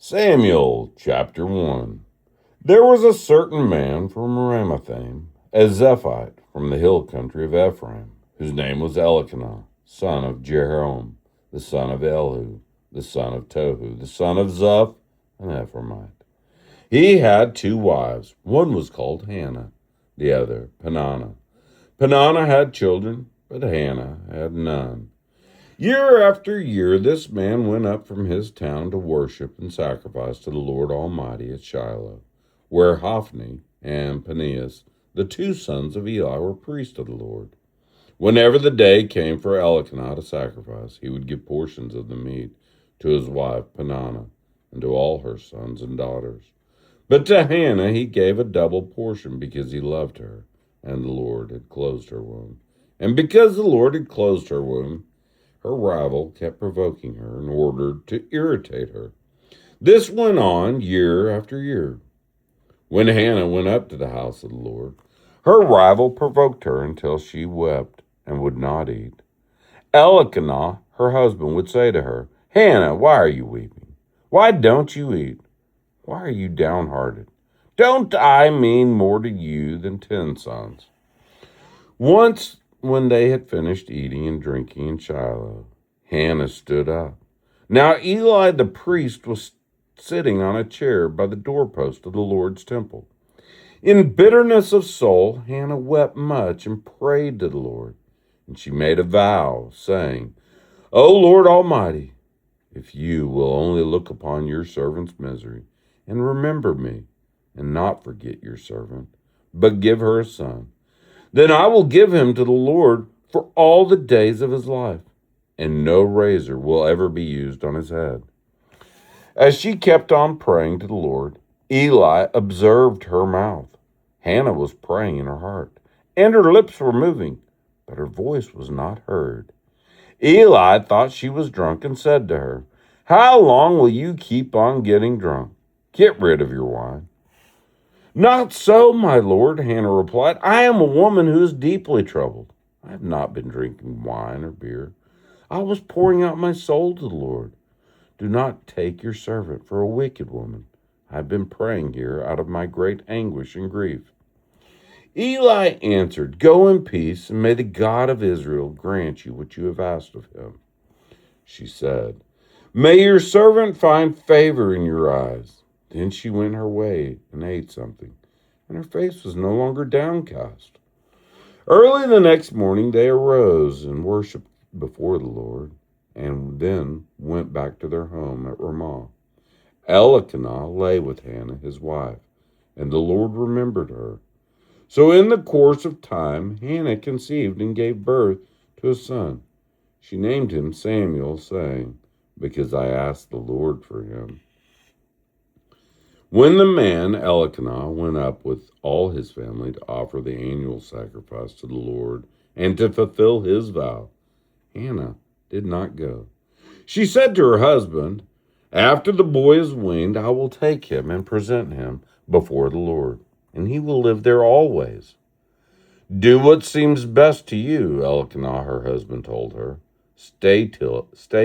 Samuel chapter 1. There was a certain man from Ramathaim, a Zephite from the hill country of Ephraim, whose name was Elkanah, son of Jeroham, the son of Elihu, the son of Tohu, the son of Zuph, an Ephraimite. He had two wives. One was called Hannah, the other Peninnah. Peninnah had children, but Hannah had none. Year after year, this man went up from his town to worship and sacrifice to the Lord Almighty at Shiloh, where Hophni and Phinehas, the two sons of Eli, were priests of the Lord. Whenever the day came for Elkanah to sacrifice, he would give portions of the meat to his wife Peninnah and to all her sons and daughters. But to Hannah he gave a double portion because he loved her, and the Lord had closed her womb. And because the Lord had closed her womb, her rival kept provoking her in order to irritate her. This went on year after year. When Hannah went up to the house of the Lord, her rival provoked her until she wept and would not eat. Elkanah, her husband, would say to her, "Hannah, why are you weeping? Why don't you eat? Why are you downhearted? Don't I mean more to you than 10 sons?" Once, when they had finished eating and drinking in Shiloh, Hannah stood up. Now Eli the priest was sitting on a chair by the doorpost of the Lord's temple. In bitterness of soul, Hannah wept much and prayed to the Lord. And she made a vow, saying, "O Lord Almighty, if you will only look upon your servant's misery and remember me, and not forget your servant, but give her a son, then I will give him to the Lord for all the days of his life, and no razor will ever be used on his head." As she kept on praying to the Lord, Eli observed her mouth. Hannah was praying in her heart, and her lips were moving, but her voice was not heard. Eli thought she was drunk and said to her, "How long will you keep on getting drunk? Get rid of your wine." "Not so, my lord," Hannah replied. "I am a woman who is deeply troubled. I have not been drinking wine or beer. I was pouring out my soul to the Lord. Do not take your servant for a wicked woman. I have been praying here out of my great anguish and grief." Eli answered, "Go in peace, and may the God of Israel grant you what you have asked of him." She said, "May your servant find favor in your eyes." Then she went her way and ate something, and her face was no longer downcast. Early the next morning they arose and worshipped before the Lord, and then went back to their home at Ramah. Elkanah lay with Hannah his wife, and the Lord remembered her. So in the course of time Hannah conceived and gave birth to a son. She named him Samuel, saying, "Because I asked the Lord for him." When the man Elkanah went up with all his family to offer the annual sacrifice to the Lord and to fulfill his vow, Hannah did not go. She said to her husband, "After the boy is weaned, I will take him and present him before the Lord, and he will live there always." "Do what seems best to you," Elkanah, her husband, told her. Stay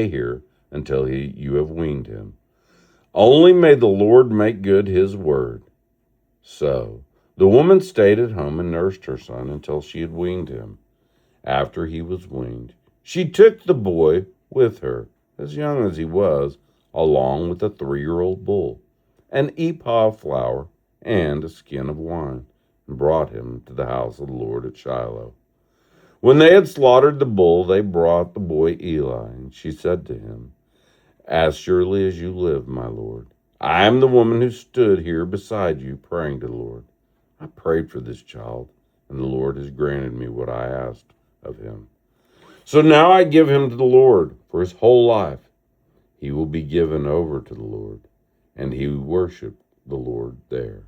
here until you have weaned him. Only may the Lord make good his word." So the woman stayed at home and nursed her son until she had weaned him. After he was weaned, she took the boy with her, as young as he was, along with a 3-year-old bull, an ephah of flour, and a skin of wine, and brought him to the house of the Lord at Shiloh. When they had slaughtered the bull, they brought the boy Eli, and she said to him, "As surely as you live, my Lord, I am the woman who stood here beside you praying to the Lord. I prayed for this child, and the Lord has granted me what I asked of him. So now I give him to the Lord for his whole life. He will be given over to the Lord, and he worshiped the Lord there."